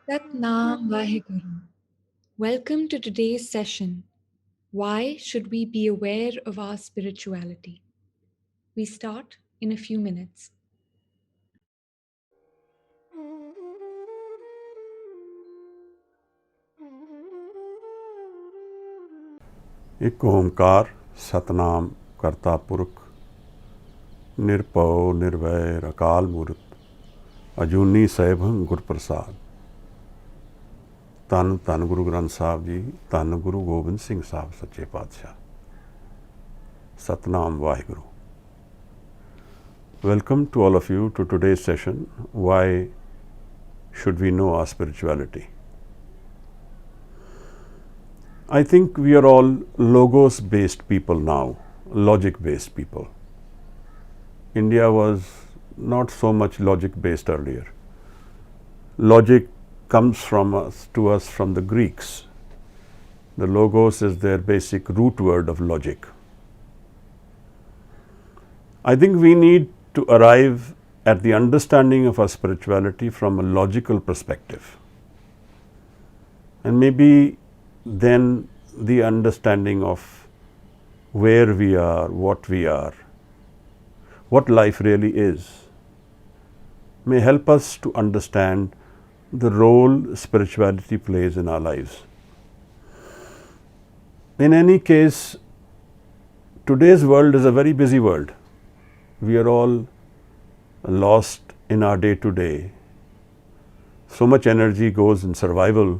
Sat Nam Vaheguru. Welcome to today's session. Why should we be aware of our spirituality? We start in a few minutes. एक ओंकार सतनाम करता पुरख निरभਉ निर्वैर अकाल मूरत अजूनी सैभं गुर प्रसाद। ਧੰਨ ਧੰਨ ਗੁਰੂ ਗ੍ਰੰਥ ਸਾਹਿਬ ਜੀ, ਧੰਨ ਗੁਰੂ ਗੋਬਿੰਦ ਸਿੰਘ ਸਾਹਿਬ ਸੱਚੇ ਪਾਤਸ਼ਾਹ। Satnam Waheguru. Welcome to all of you to today's session. Why should we know our spirituality? I think we are all logos-based people now, logic-based people. India was not so much logic-based earlier. Logic comes to us from the Greeks. The logos is their basic root word of logic. I think we need to arrive at the understanding of our spirituality from a logical perspective. And maybe then the understanding of where we are, what life really is, may help us to understand the role spirituality plays in our lives. In any case, today's world is a very busy world. We are all lost in our day-to-day. So much energy goes in survival.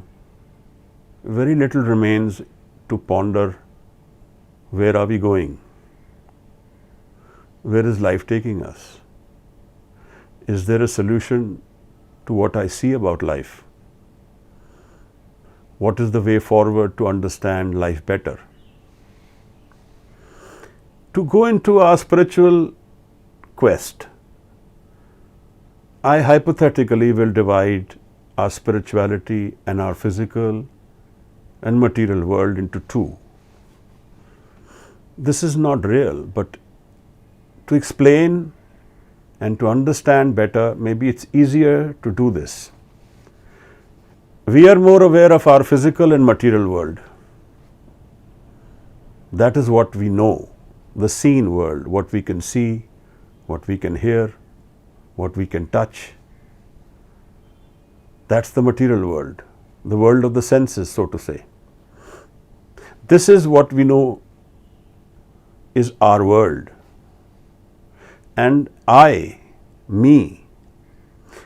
Very little remains to ponder, where are we going? Where is life taking us? Is there a solution to what I see about life? What is the way forward to understand life better? To go into our spiritual quest, I hypothetically will divide our spirituality and our physical and material world into two. This is not real, but to explain and to understand better, maybe it's easier to do this. We are more aware of our physical and material world. That is what we know, the seen world, what we can see, what we can hear, what we can touch. That's the material world, the world of the senses, so to say. This is what we know is our world. And I, me,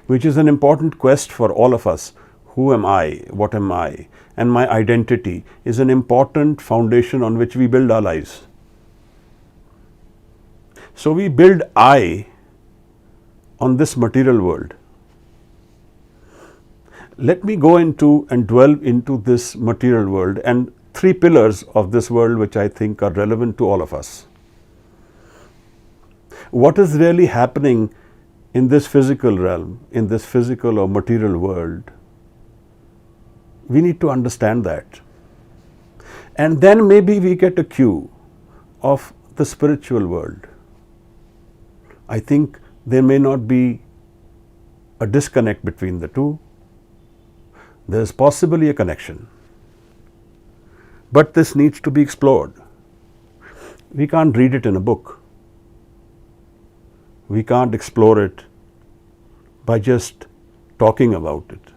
which is an important quest for all of us. Who am I? What am I? And my identity is an important foundation on which we build our lives. So we build I on this material world. Let me go into and dwell into this material world and three pillars of this world which I think are relevant to all of us. What is really happening in this physical realm, in this physical or material world? We need to understand that. And then maybe we get a cue of the spiritual world. I think there may not be a disconnect between the two. There is possibly a connection. But this needs to be explored. We can't read it in a book. We can't explore it by just talking about it.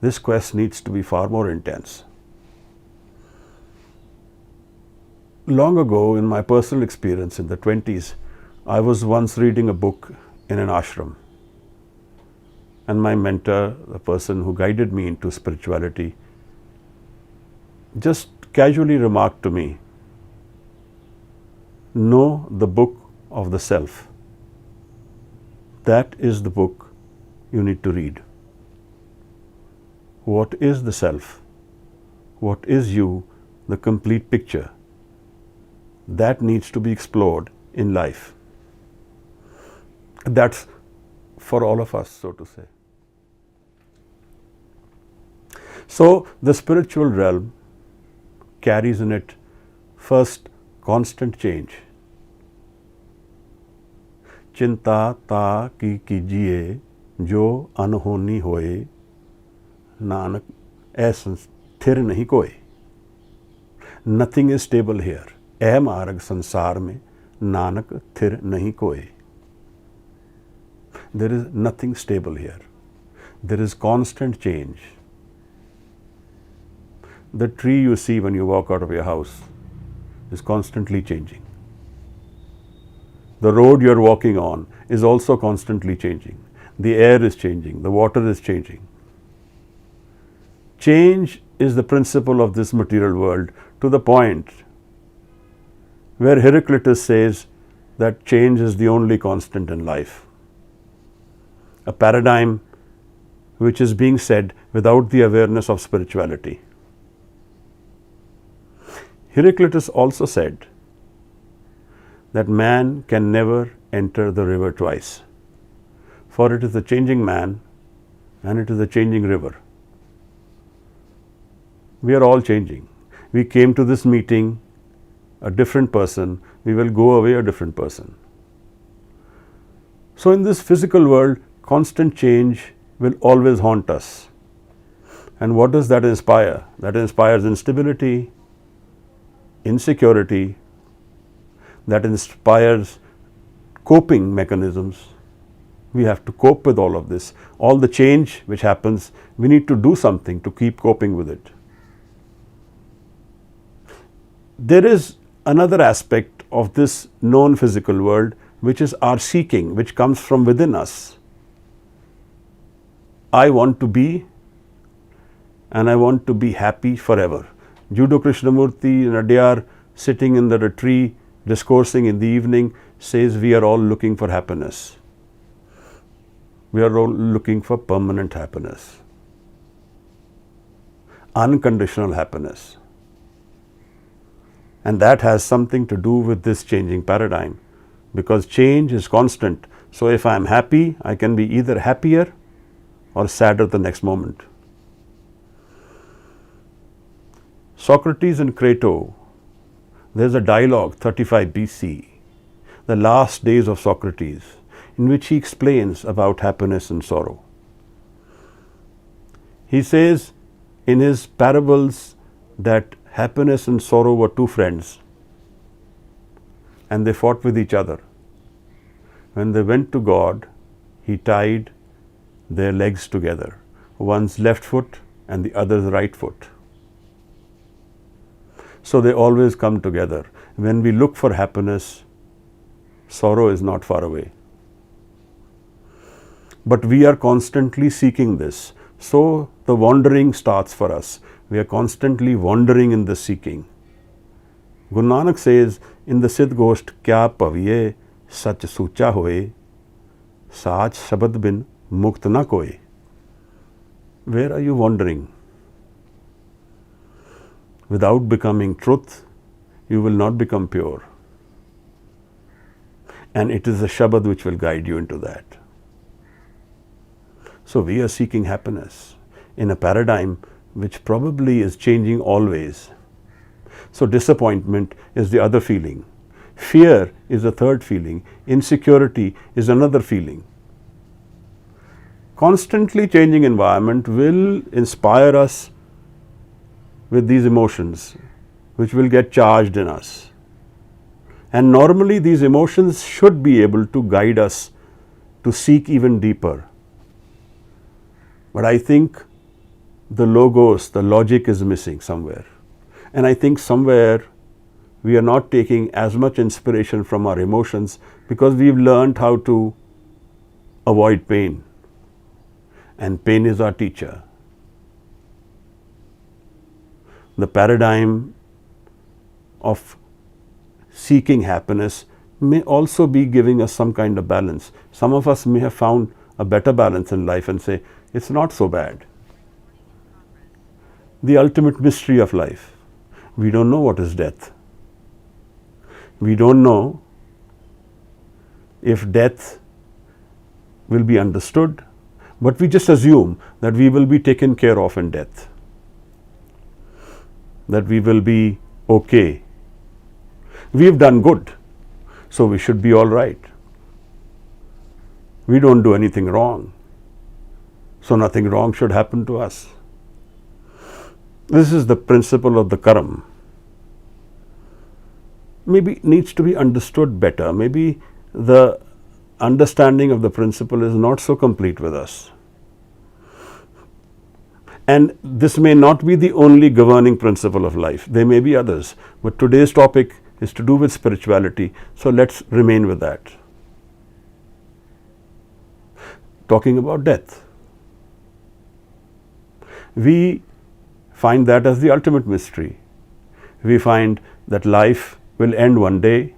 This quest needs to be far more intense. Long ago, in my personal experience in the 20s, I was once reading a book in an ashram. And my mentor, the person who guided me into spirituality, just casually remarked to me, know the book of the self. That is the book you need to read. What is the self? What is you? The complete picture. That needs to be explored in life. That's for all of us, so to say. So the spiritual realm carries in it first constant change. चिंता ता की कीजिए जो अनहोनी होए, नानक ऐसा स्थिर नहीं कोई. Nothing is stable here. ऐ मार्ग संसार में नानक थिर नहीं कोई. There is nothing stable here. There is constant change. The tree you see when you walk out of your house is constantly changing. The road you're walking on is also constantly changing. The air is changing. The water is changing. Change is the principle of this material world, to the point where Heraclitus says that change is the only constant in life. A paradigm which is being said without the awareness of spirituality. Heraclitus also said that man can never enter the river twice, for it is a changing man and it is a changing river. We are all changing. We came to this meeting a different person, we will go away a different person. So in this physical world, constant change will always haunt us. And what does that inspire? That inspires instability, insecurity, that inspires coping mechanisms. We have to cope with all of this. All the change which happens, we need to do something to keep coping with it. There is another aspect of this known physical world, which is our seeking, which comes from within us. I want to be, and I want to be happy forever. Judo Krishnamurti and Adyar, sitting in the tree, discoursing in the evening, says we are all looking for happiness. We are all looking for permanent happiness, unconditional happiness. And that has something to do with this changing paradigm, because change is constant. So if I am happy, I can be either happier or sadder the next moment. Socrates and Crato, there's a dialogue, 35 BC, the last days of Socrates, in which he explains about happiness and sorrow. He says in his parables that happiness and sorrow were two friends, and they fought with each other. When they went to God, he tied their legs together, one's left foot and the other's right foot. So they always come together. When we look for happiness, sorrow is not far away. But we are constantly seeking this. So the wandering starts for us. We are constantly wandering in the seeking. Guru Nanak says in the Siddh Gosht, Kya paviye sach sucha hoye, saach shabad bin mukt na koye. Where are you wandering? Without becoming truth, you will not become pure. And it is the Shabad which will guide you into that. So we are seeking happiness in a paradigm which probably is changing always. So disappointment is the other feeling. Fear is a third feeling. Insecurity is another feeling. Constantly changing environment will inspire us with these emotions, which will get charged in us. And normally these emotions should be able to guide us to seek even deeper. But I think the logos, the logic is missing somewhere. And I think somewhere we are not taking as much inspiration from our emotions because we've learned how to avoid pain. And pain is our teacher. The paradigm of seeking happiness may also be giving us some kind of balance. Some of us may have found a better balance in life and say, it's not so bad. The ultimate mystery of life. We don't know what is death. We don't know if death will be understood, but we just assume that we will be taken care of in death, that we will be okay. We've done good, so we should be all right. We don't do anything wrong, so nothing wrong should happen to us. This is the principle of the karam. Maybe needs to be understood better. Maybe the understanding of the principle is not so complete with us. And this may not be the only governing principle of life. There may be others. But today's topic is to do with spirituality. So let's remain with that. Talking about death. We find that as the ultimate mystery. We find that life will end one day,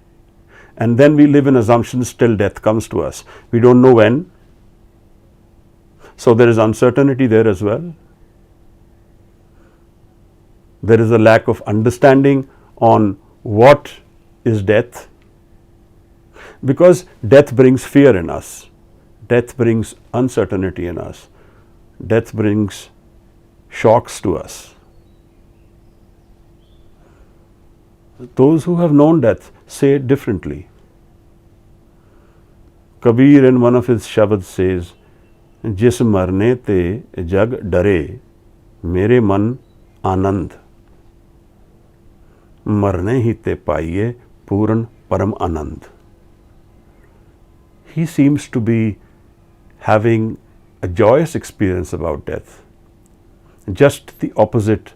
and then we live in assumptions till death comes to us. We don't know when. So there is uncertainty there as well. There is a lack of understanding on what is death, because death brings fear in us. Death brings uncertainty in us. Death brings shocks to us. Those who have known death say it differently. Kabir in one of his shabads says, "Jis marne te jag dare, mere man anand. Marne hi te paiye puran param anand." He seems to be having a joyous experience about death, just the opposite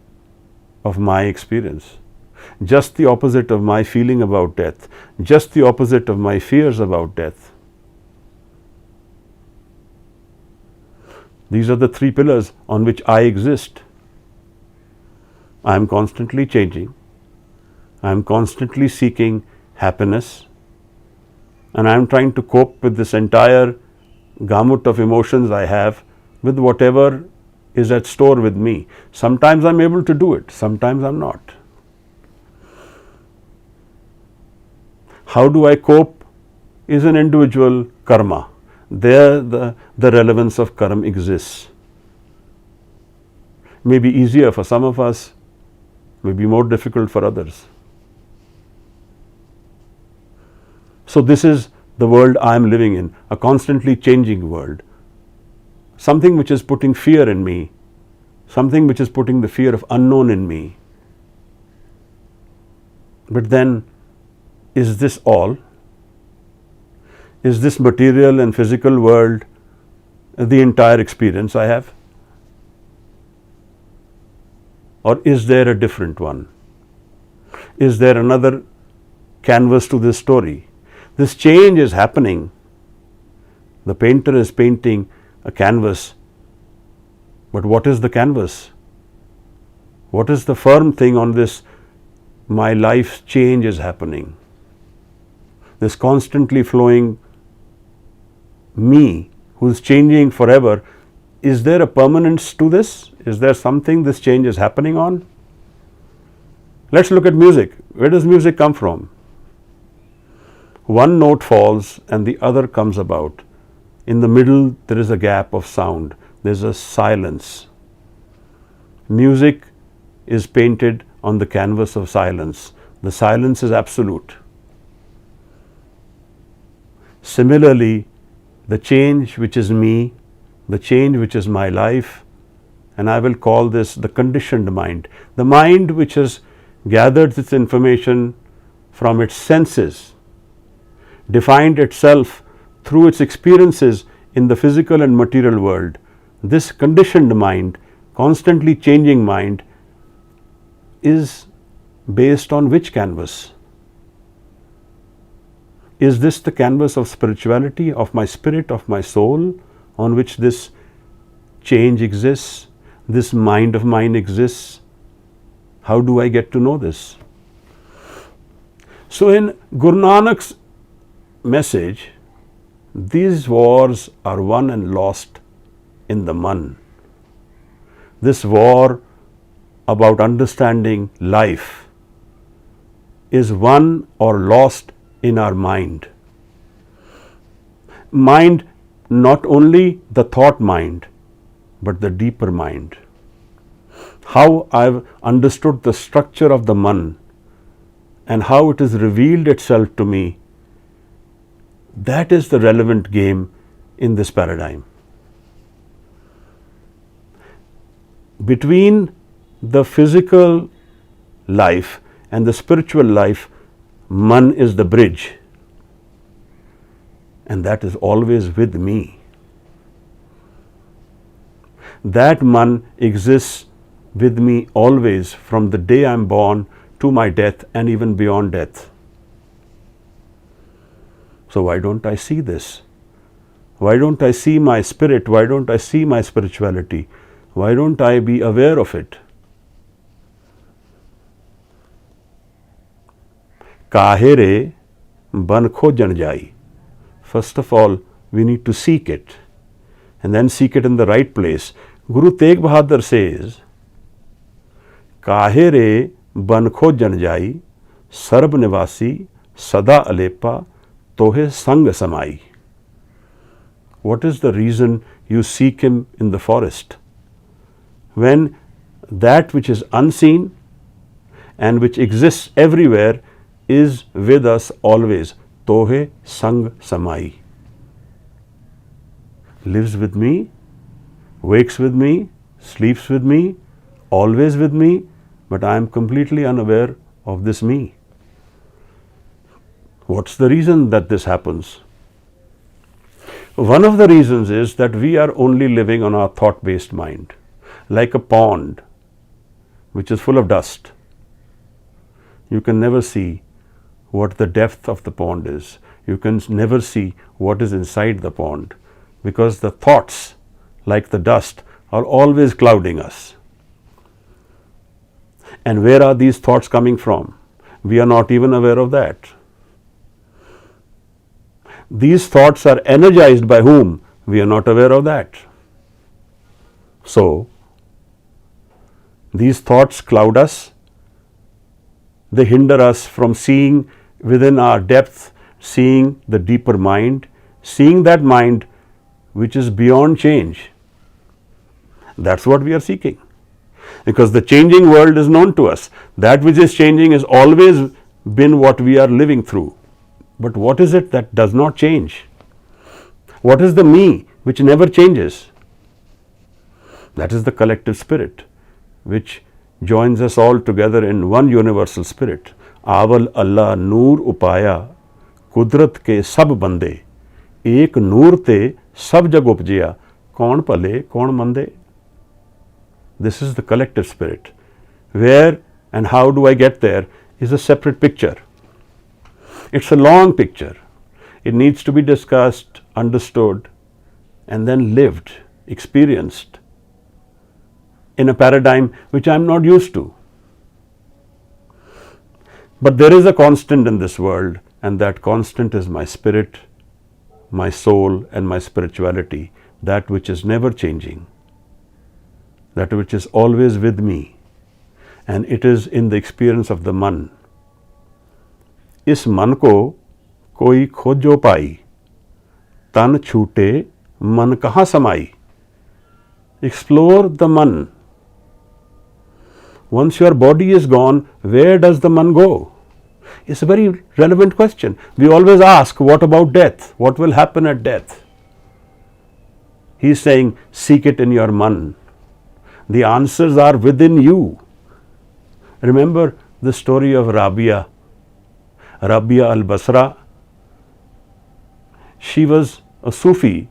of my experience, just the opposite of my feeling about death, just the opposite of my fears about death. These are the three pillars on which I exist. I am constantly changing. I am constantly seeking happiness, and I am trying to cope with this entire gamut of emotions I have with whatever is at store with me. Sometimes I'm able to do it, sometimes I'm not. How do I cope is an individual karma. There the relevance of karma exists. May be easier for some of us, may be more difficult for others. So this is the world I am living in, a constantly changing world. Something which is putting fear in me, something which is putting the fear of unknown in me. But then, is this all? Is this material and physical world the entire experience I have? Or is there a different one? Is there another canvas to this story? This change is happening. The painter is painting a canvas. But what is the canvas? What is the firm thing on this? My life's change is happening. This constantly flowing me, who's changing forever, is there a permanence to this? Is there something this change is happening on? Let's look at music. Where does music come from? One note falls and the other comes about. In the middle, there is a gap of sound. There's a silence. Music is painted on the canvas of silence. The silence is absolute. Similarly, the change which is me, the change which is my life, and I will call this the conditioned mind, the mind which has gathered its information from its senses, defined itself through its experiences in the physical and material world. This conditioned mind, constantly changing mind, is based on which canvas? Is this the canvas of spirituality, of my spirit, of my soul, on which this change exists, this mind of mine exists? How do I get to know this? So in Guru Nanak's message, these wars are won and lost in the man. This war about understanding life is won or lost in our mind. Mind, not only the thought mind, but the deeper mind. How I've understood the structure of the man and how it has revealed itself to me, that is the relevant game in this paradigm. Between the physical life and the spiritual life, Man is the bridge. And that is always with me. That Man exists with me always from the day I am born to my death and even beyond death. So why don't I see this? Why don't I see my spirit? Why don't I see my spirituality? Why don't I be aware of it? Kahere ban khojan jai. First of all, we need to seek it, and then seek it in the right place. Guru Tegh Bahadur says, Kahere ban khojan jai, sarb nivasi, sada alepa, tohe sang samai. What is the reason you seek him in the forest? When that which is unseen and which exists everywhere is with us always. Tohe sang samai. Lives with me, wakes with me, sleeps with me, always with me, but I am completely unaware of this me. What's the reason that this happens? One of the reasons is that we are only living on our thought-based mind, like a pond which is full of dust. You can never see what the depth of the pond is. You can never see what is inside the pond, because the thoughts, like the dust, are always clouding us. And where are these thoughts coming from? We are not even aware of that. These thoughts are energized by whom? We are not aware of that. So, these thoughts cloud us. They hinder us from seeing within our depth, seeing the deeper mind, seeing that mind which is beyond change. That's what we are seeking. Because the changing world is known to us. That which is changing has always been what we are living through. But what is it that does not change? What is the me which never changes? That is the collective spirit which joins us all together in one universal spirit. Aval Allah Noor Upaya Kudrat ke sab bande Ek Noor te sab jag upjaya Kaun phale kaun mande. This is the collective spirit. Where and how do I get there is a separate picture. It's a long picture. It needs to be discussed, understood, and then lived, experienced in a paradigm which I am not used to. But there is a constant in this world, and that constant is my spirit, my soul, and my spirituality, that which is never changing, that which is always with me, and it is in the experience of the Man. इस मन को कोई खोजो पाई, तन छूटे मन कहाँ समाई. Explore the Man. Once your body is gone, where does the Man go? It's a very relevant question. We always ask, what about death? What will happen at death? He is saying, seek it in your Man. The answers are within you. Remember the story of Rabia al-Basra. She was a Sufi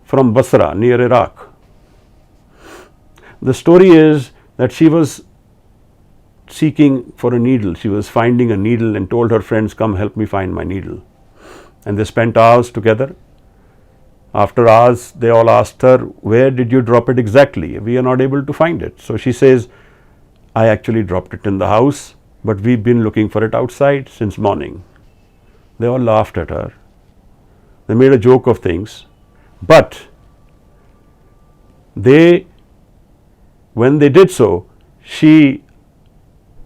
from Basra near Iraq. The story is that she was seeking for a needle. She was finding a needle and told her friends, come help me find my needle. And they spent hours together. After hours, they all asked her, where did you drop it exactly? We are not able to find it. So she says, I actually dropped it in the house, but we've been looking for it outside since morning. They all laughed at her. They made a joke of things. But when they did so, she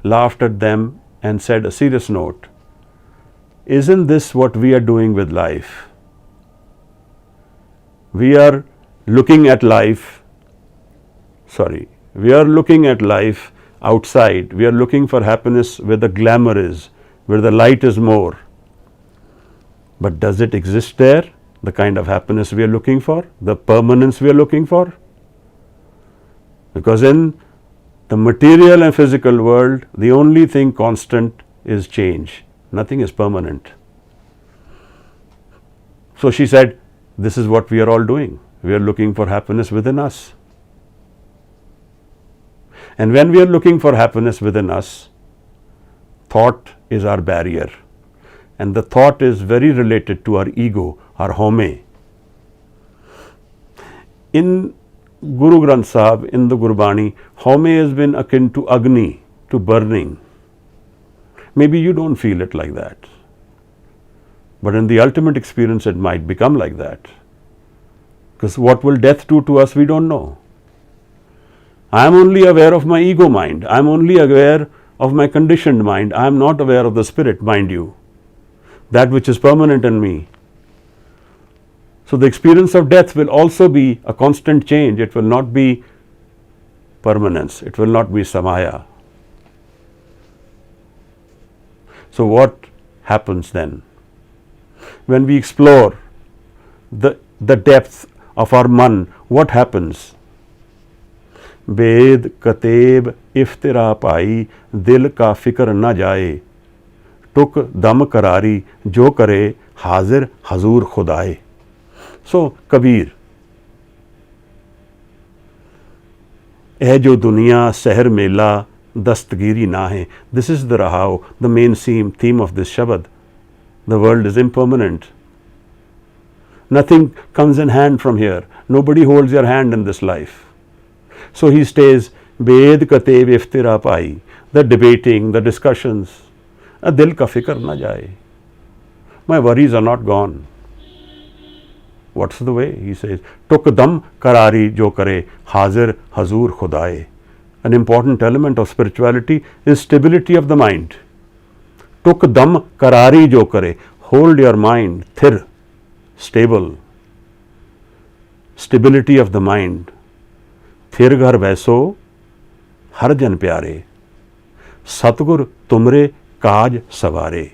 laughed at them and said a serious note, isn't this what we are doing with life? We are looking at life outside. We are looking for happiness where the glamour is, where the light is more. But does it exist there? The kind of happiness we are looking for, the permanence we are looking for? Because in The material and physical world, the only thing constant is change. Nothing is permanent. So she said, this is what we are all doing. We are looking for happiness within us. And when we are looking for happiness within us, thought is our barrier. And the thought is very related to our ego, our home. In Guru Granth Sahib, in the Gurbani, home has been akin to Agni, to burning. Maybe you don't feel it like that. But in the ultimate experience, it might become like that. Because what will death do to us, we don't know. I am only aware of my ego mind. I am only aware of my conditioned mind. I am not aware of the spirit, mind you. That which is permanent in me. So the experience of death will also be a constant change. It will not be permanence. It will not be samaya. So what happens then? When we explore the depth of our man, what happens? Ved kateeb iftira pai dil ka fikr na jaye tuk dam karari jo kare hazir hazur khudaye. So Kabir, eh jo duniya seher mela dastgiri na hai. This is the Rahao, the main theme of this Shabad. The world is impermanent. Nothing comes in hand from here. Nobody holds your hand in this life. So he stays, Ved katev iftira pai, the debating, the discussions. Dil ka fikr na jaye. My worries are not gone. What's the way? He says, Tuk dam karari jo kare, hazir hazur khudaye. An important element of spirituality is stability of the mind. Tuk dam karari jo kare, hold your mind thir, stable. Stability of the mind. Thir ghar vaiso har jan pyare, Satgur tumre kaaj savare.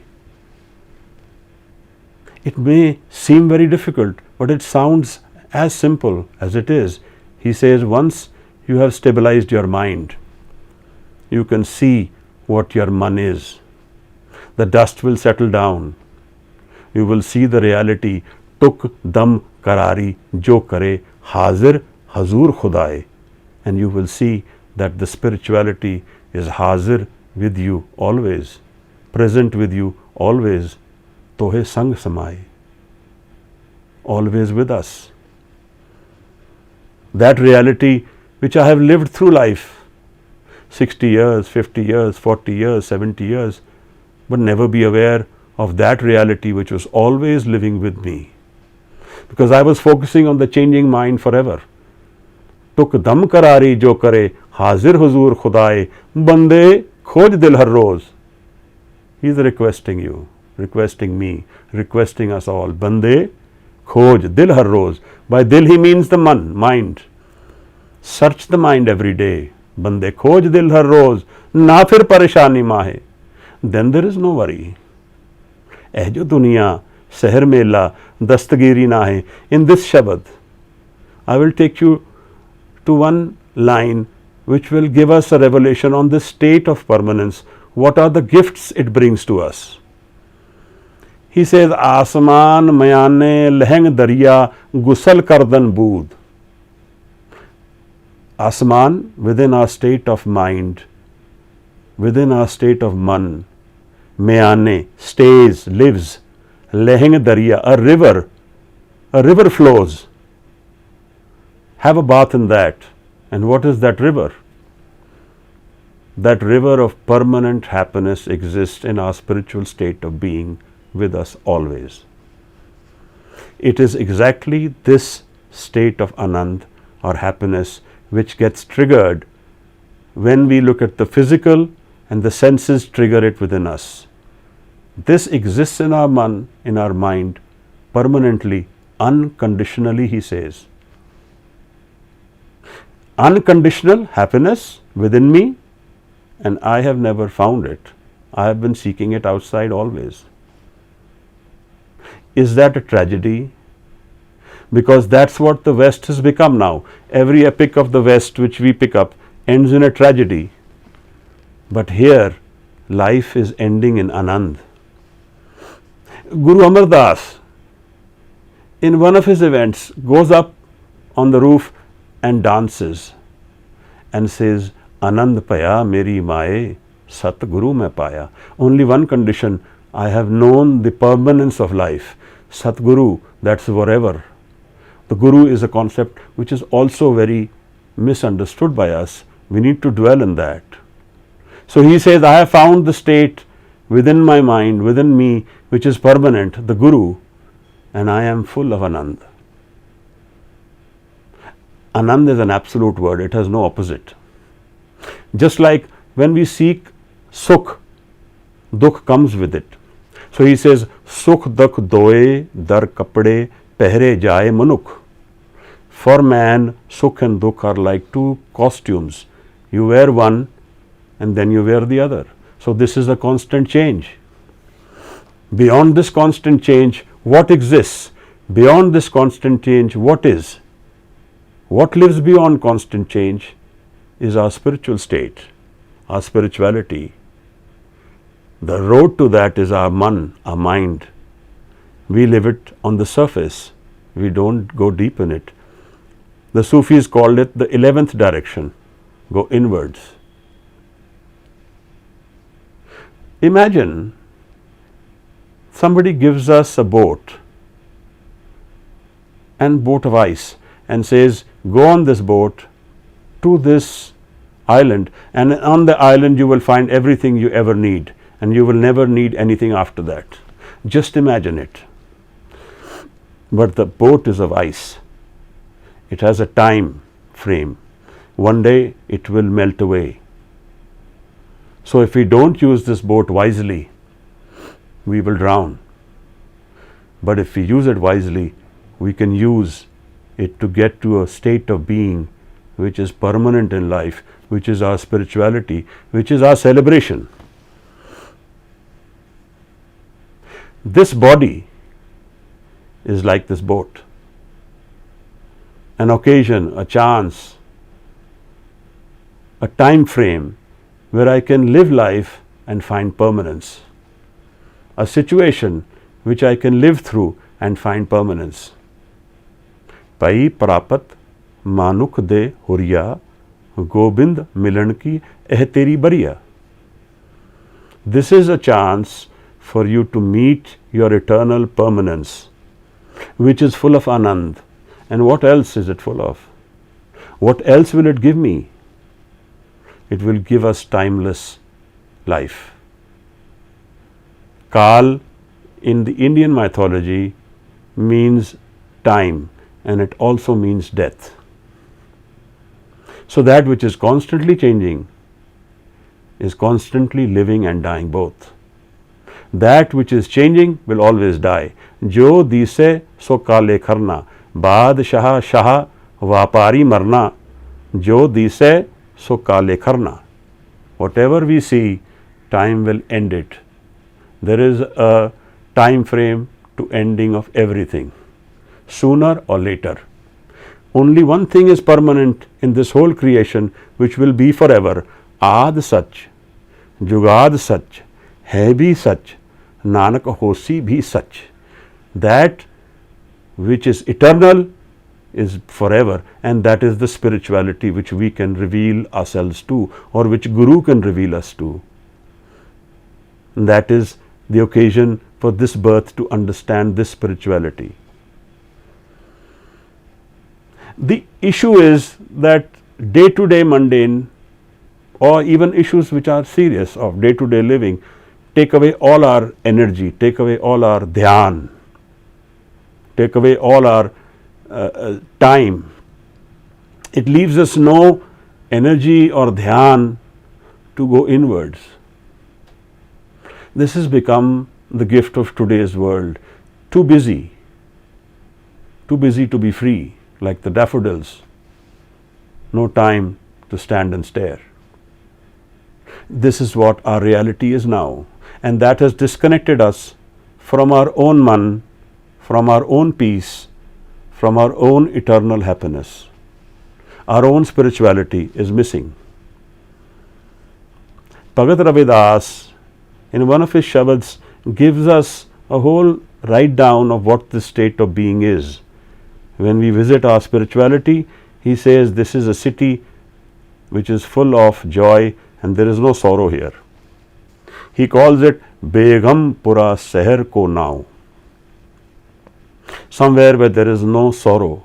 It may seem very difficult, but it sounds as simple as it is. He says, once you have stabilized your mind, you can see what your man is. The dust will settle down. You will see the reality. Tuk dam karari jo kare, hazir hazur khudaye. And you will see that the spirituality is hazir with you always, present with you always. Tohe sang samay, always with us. That reality which I have lived through life, 60 years, 50 years, 40 years, 70 years, but never be aware of that reality which was always living with me. Because I was focusing on the changing mind forever. Tuk dam karari jo kare, hazir huzur khudaye, bande khoj dil har roz. He is requesting you, requesting me, requesting us all. Bande khoj dil har roz. By dil he means the mind. Search the mind every day. Bande khoj dil har roz, na fir pareshani maahe. Then there is no worry. Eh jo duniya seher mela dastgiri na hai. In this Shabad, I will take you to one line which will give us a revelation on this state of permanence. What are the gifts it brings to us? He says, Asman mayane leheng darya gusal kardan bood. Asman, within our state of mind, within our state of man, mayane, stays, lives, leheng darya, a river flows. Have a bath in that. And what is that river? That river of permanent happiness exists in our spiritual state of being with us always. It is exactly this state of Anand or happiness which gets triggered when we look at the physical and the senses trigger it within us. This exists in our man, in our mind, permanently, unconditionally, he says. Unconditional happiness within me, and I have never found it. I have been seeking it outside always. Is that a tragedy? Because that's what the West has become now. Every epic of the West which we pick up ends in a tragedy. But here, life is ending in Anand. Guru Amar Das, in one of his events, goes up on the roof and dances and says, Anand paya meri maaye, Sat Guru mein paya. Only one condition, I have known the permanence of life. Sat Guru, that's forever. The Guru is a concept which is also very misunderstood by us. We need to dwell in that. So he says, I have found the state within my mind, within me, which is permanent, the Guru, and I am full of Anand. Anand is an absolute word, it has no opposite. Just like when we seek Sukh, Dukh comes with it. So he says, Sukh Dukh doe dar kapde pehre jaye manuk. For man, Sukh and Dukh are like two costumes. You wear one and then you wear the other. So this is a constant change. Beyond this constant change, what exists? Beyond this constant change, what is? What lives beyond constant change is our spiritual state, our spirituality. The road to that is our man, our mind. We live it on the surface. We don't go deep in it. The Sufis called it the 11th direction, go inwards. Imagine somebody gives us a boat of ice and says, go on this boat to this island, and on the island you will find everything you ever need, and you will never need anything after that. Just imagine it. But the boat is of ice. It has a time frame. One day it will melt away. So if we don't use this boat wisely, we will drown. But if we use it wisely, we can use it to get to a state of being which is permanent in life, which is our spirituality, which is our celebration. This body is like this boat. An occasion, a chance, a time frame where I can live life and find permanence. A situation which I can live through and find permanence. Pai prapat manuk de huriya, Gobind milan ki eh teri bariya. This is a chance for you to meet your eternal permanence, which is full of Anand. And what else is it full of? What else will it give me? It will give us timeless life. Kal in the Indian mythology means time, and it also means death. So that which is constantly changing is constantly living and dying both. That which is changing will always die. Jo dise so kale kharna, Badshah Shah Vapari Marna, Jo dise so kale kharna. Whatever we see, time will end it. There is a time frame to ending of everything, sooner or later. Only one thing is permanent in this whole creation, which will be forever. Aad Sach, Jugad Sach, Hai bhi Sach, Nanak Hosi bhi Sach. That which is eternal is forever, and that is the spirituality which we can reveal ourselves to, or which Guru can reveal us to. And that is the occasion for this birth to understand this spirituality. The issue is that day-to-day mundane, or even issues which are serious of day-to-day living, take away all our energy, take away all our dhyan, take away all our time. It leaves us no energy or dhyan to go inwards. This has become the gift of today's world. Too busy to be free, like the daffodils. No time to stand and stare. This is what our reality is now, and that has disconnected us from our own man, from our own peace, from our own eternal happiness. Our own spirituality is missing. Bhagat Ravidas, in one of his Shabads, gives us a whole write down of what this state of being is. When we visit our spirituality, he says this is a city which is full of joy and there is no sorrow here. He calls it Begam Pura Seher Ko Now. Somewhere where there is no sorrow.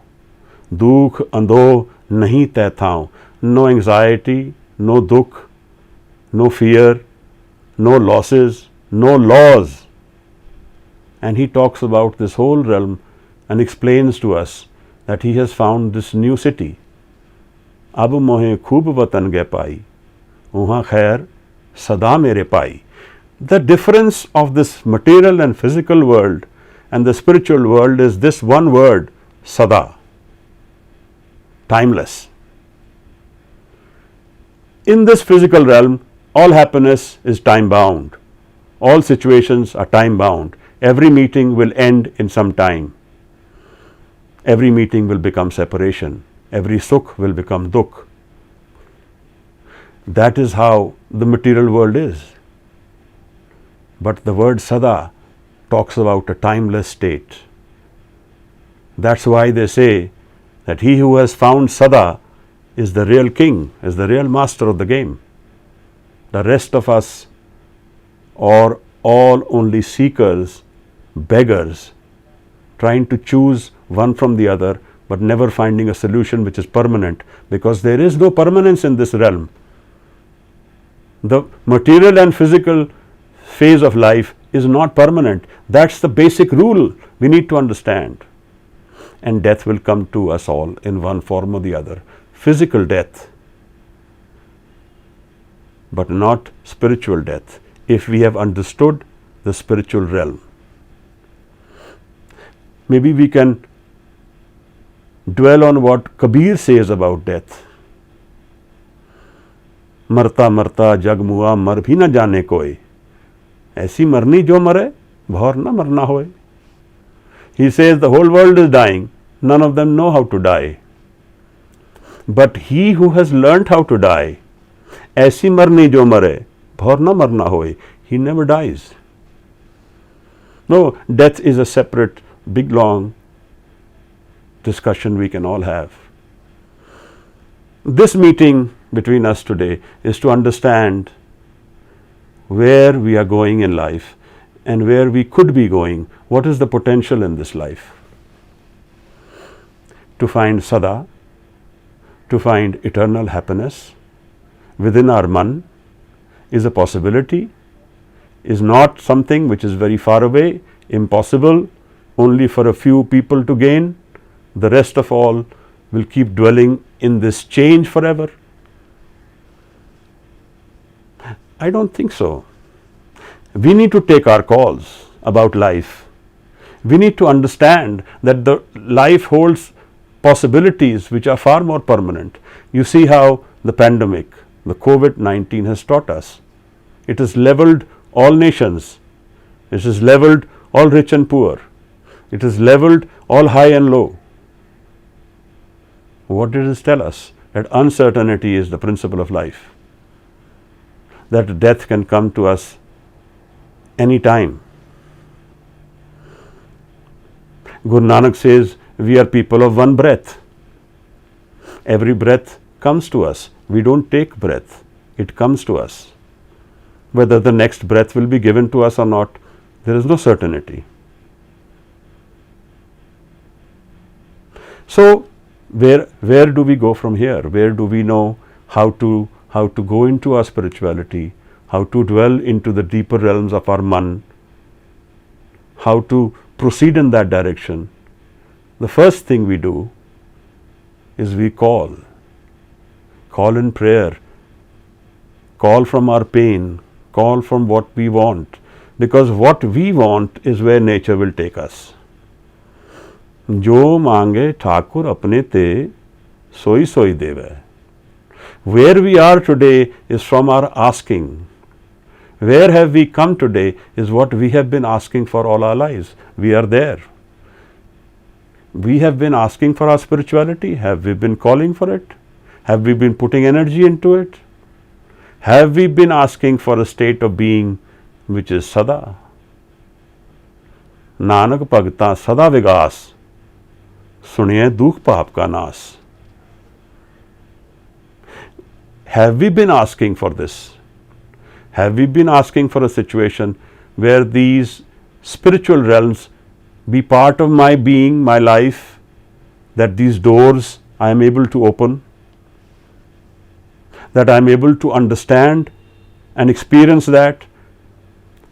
Dukh Andho Nahi Teh Thau. No anxiety, no dukh, no fear, no losses, no laws. And he talks about this whole realm and explains to us that he has found this new city. Ab mohe khoob watan ge pai, uha khair sada mere pai. The difference of this material and physical world and the spiritual world is this one word, sada, timeless. In this physical realm, all happiness is time bound. All situations are time bound. Every meeting will end in some time. Every meeting will become separation. Every sukh will become dukh. That is how the material world is. But the word sada talks about a timeless state. That's why they say that he who has found sada is the real king, is the real master of the game. The rest of us are all only seekers, beggars, trying to choose one from the other, but never finding a solution which is permanent, because there is no permanence in this realm. The material and physical phase of life is not permanent. That's the basic rule we need to understand. And death will come to us all in one form or the other. Physical death, but not spiritual death, if we have understood the spiritual realm. Maybe we can dwell on what Kabir says about death. मरता मरता जग मुआ मर भी न जाने कोई, ऐसी मरनी जो मरे भौर न मरना होए. He says the whole world is dying, none of them know how to die. But he who has learnt how to die, ऐसी मरनी जो मरे भौर न मरना होए, he never dies. No, death is a separate, big, long discussion we can all have. This meeting between us today is to understand where we are going in life and where we could be going. What is the potential in this life? To find sada, to find eternal happiness within our man is a possibility, is not something which is very far away, impossible, only for a few people to gain. The rest of all will keep dwelling in this change forever. I don't think so. We need to take our calls about life. We need to understand that the life holds possibilities which are far more permanent. You see how the pandemic, the COVID-19 has taught us. It has leveled all nations. It has leveled all rich and poor. It has leveled all high and low. What did it tell us? That uncertainty is the principle of life. That death can come to us any time. Guru Nanak says, we are people of one breath. Every breath comes to us. We don't take breath. It comes to us. Whether the next breath will be given to us or not, there is no certainty. So, where do we go from here? Where do we know how to go into our spirituality, how to dwell into the deeper realms of our man, how to proceed in that direction? The first thing we do is we call in prayer, call from our pain, call from what we want, because what we want is where nature will take us. जो मांगे ठाकुर अपने ते सोई सोई देवे. Where we are today is from our asking. Where have we come today is what we have been asking for all our lives. We are there. We have been asking for our spirituality. Have we been calling for it? Have we been putting energy into it? Have we been asking for a state of being which is Sada? Nanak Bhagta Sada Vigas, Suniye Dukh Paap Ka Nas. Have we been asking for this? Have we been asking for a situation where these spiritual realms be part of my being, my life, that these doors I am able to open, that I am able to understand and experience that?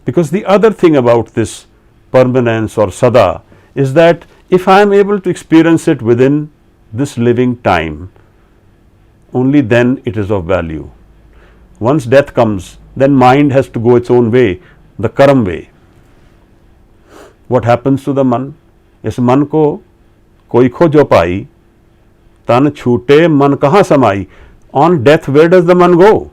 Because the other thing about this permanence or Sada is that if I am able to experience it within this living time, only then it is of value. Once death comes, then mind has to go its own way, the karam way. What happens to the man? इस मन को कोई खो जो पाई, तन छूटे मन कहाँ समाई. On death, where does the man go?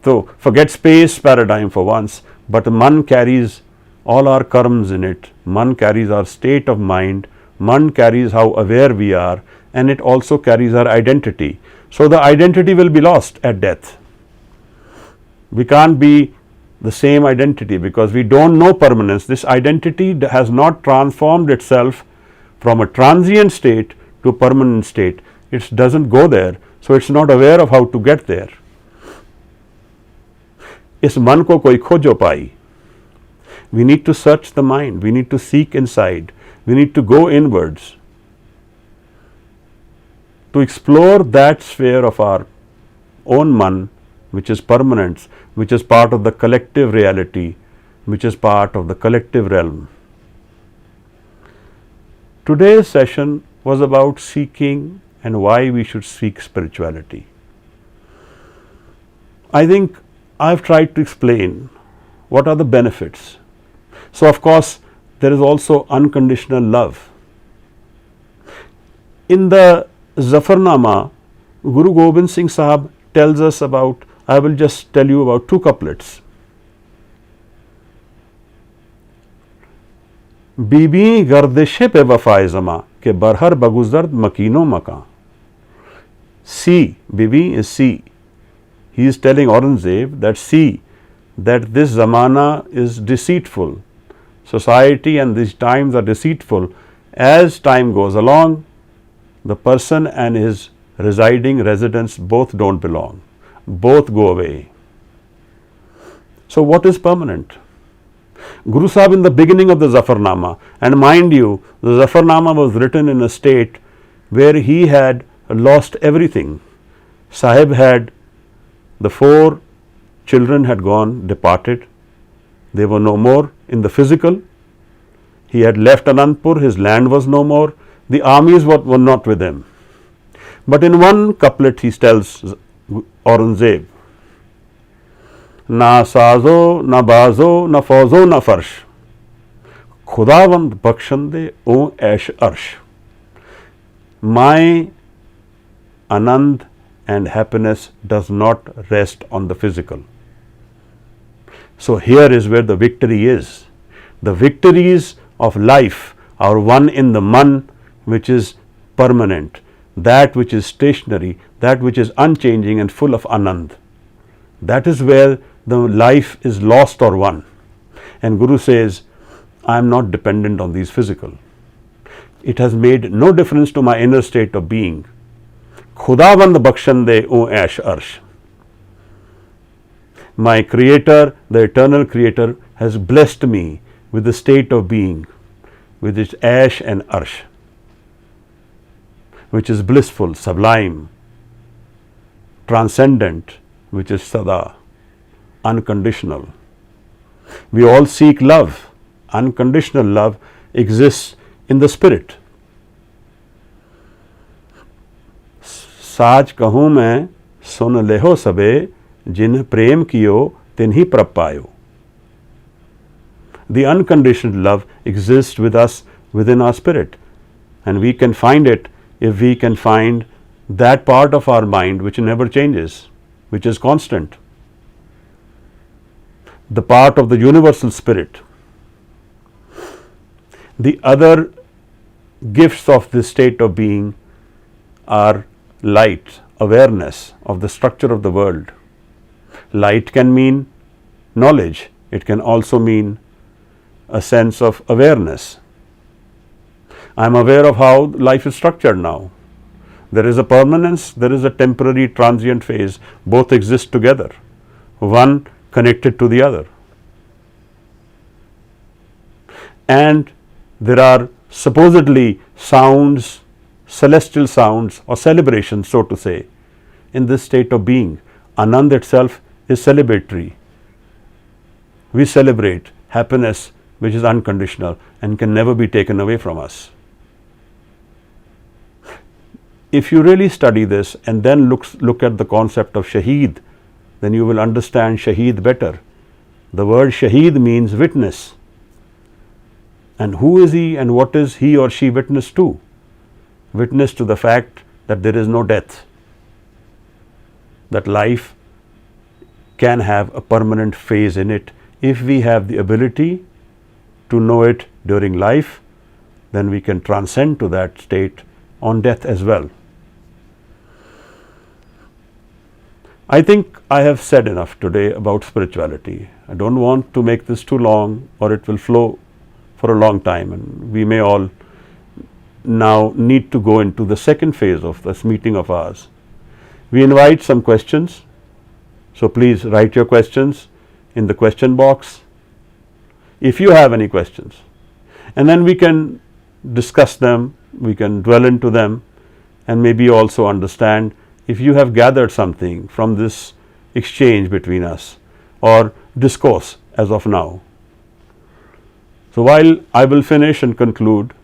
So forget space paradigm for once, but man carries all our karmas in it. Man carries our state of mind. Man carries how aware we are, and it also carries our identity. So the identity will be lost at death. We can't be the same identity because we don't know permanence. This identity has not transformed itself from a transient state to a permanent state. It doesn't go there, so it's not aware of how to get there. इस मन को कोई खोजो पाई. We need to search the mind. We need to seek inside. We need to go inwards to explore that sphere of our own man, which is permanence, which is part of the collective reality, which is part of the collective realm. Today's session was about seeking and why we should seek spirituality. I think I've tried to explain what are the benefits. So of course there is also unconditional love. In the Zafarnama, Guru Gobind Singh Sahab tells us about, I will just tell you about two couplets. बीबी गर्दिशे पे वफाए ज़मा के बरहर बगुज़र्द मकीनो मकां. See, Bibi is see. He is telling Aurangzeb that see, that this zamana is deceitful. Society and these times are deceitful. As time goes along, the person and his residing residence both don't belong. Both go away. So what is permanent? Guru Sahib in the beginning of the Zafarnama, and mind you, the Zafarnama was written in a state where he had lost everything. Sahib had, the 4 children had gone, departed. They were no more in the physical. He had left Anandpur, his land was no more. The armies were not with him. But in one couplet he tells Aurangzeb, Na sazo, na bazo, na fauzo, na farsh, Khudavand bakshande o aish arsh. My Anand and happiness does not rest on the physical. So here is where the victory is. The victories of life are won in the man, which is permanent, that which is stationary, that which is unchanging and full of Anand. That is where the life is lost or won. And Guru says, I am not dependent on these physical. It has made no difference to my inner state of being. Khudavand bakshande o aish arsh. My Creator, the eternal Creator, has blessed me with the state of being, with its aish and arsh, which is blissful, sublime, transcendent, which is sada, unconditional. We all seek love. Unconditional love exists in the spirit. साज कहूँ मैं सुन लेहो सबे जिन प्रेम कियो तिन्ही प्रभ पायो. The unconditional love exists with us within our spirit, and we can find it if we can find that part of our mind which never changes, which is constant, the part of the universal spirit. The other gifts of this state of being are light, awareness of the structure of the world. Light can mean knowledge. It can also mean a sense of awareness. I am aware of how life is structured now. There is a permanence, there is a temporary transient phase. Both exist together, one connected to the other. And there are supposedly sounds, celestial sounds or celebrations, so to say, in this state of being. Anand itself is celebratory. We celebrate happiness which is unconditional and can never be taken away from us. If you really study this and then look at the concept of Shaheed, then you will understand Shaheed better. The word Shaheed means witness. And who is he and what is he or she witness to? Witness to the fact that there is no death, that life can have a permanent phase in it. If we have the ability to know it during life, then we can transcend to that state on death as well. I think I have said enough today about spirituality. I don't want to make this too long, or it will flow for a long time, and we may all now need to go into the second phase of this meeting of ours. We invite some questions, so please write your questions in the question box if you have any questions, and then we can discuss them, we can dwell into them, and maybe also understand if you have gathered something from this exchange between us or discourse as of now. So while I will finish and conclude,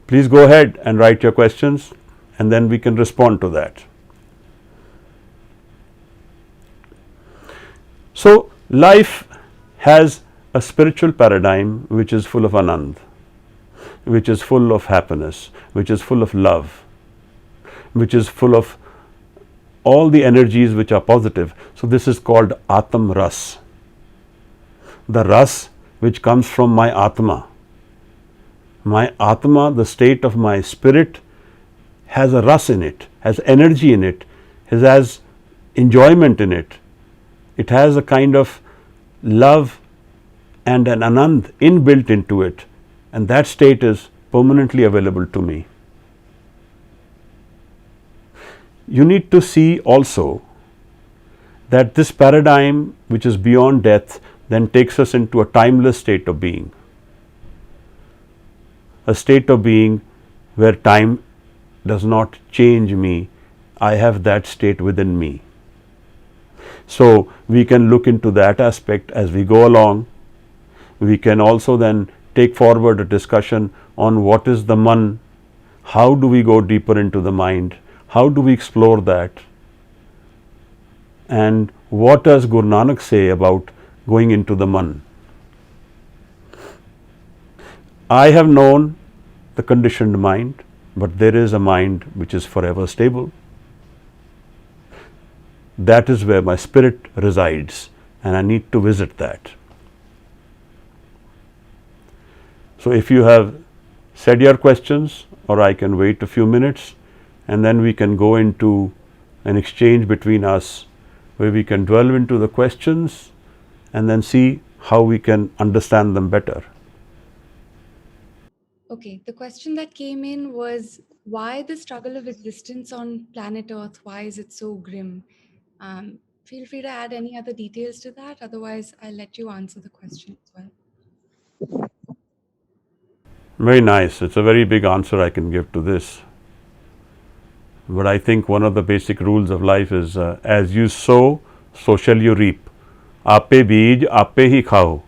please go ahead and write your questions, and then we can respond to that. So life has a spiritual paradigm which is full of Anand, which is full of happiness, which is full of love, which is full of all the energies which are positive. So this is called Atam Ras, the Ras which comes from my Atma. My Atma, the state of my spirit, has a Ras in it, has energy in it, has enjoyment in it. It has a kind of love and an Anand inbuilt into it, and that state is permanently available to me. You need to see also that this paradigm, which is beyond death, then takes us into a timeless state of being, a state of being where time does not change me. I have that state within me. So we can look into that aspect as we go along. We can also then take forward a discussion on what is the Man, how do we go deeper into the mind, how do we explore that, and what does Guru Nanak say about going into the Man. I have known the conditioned mind, but there is a mind which is forever stable. That is where my spirit resides, and I need to visit that. So if you have said your questions, or I can wait a few minutes, and then we can go into an exchange between us where we can delve into the questions and then see how we can understand them better. Okay, the question that came in was why the struggle of existence on planet Earth? Why is it so grim? Feel free to add any other details to that. Otherwise, I'll let you answer the question as well. Very nice. It's a very big answer I can give to this. But I think one of the basic rules of life is as you sow, so shall you reap. Ape beej, ape hi khao.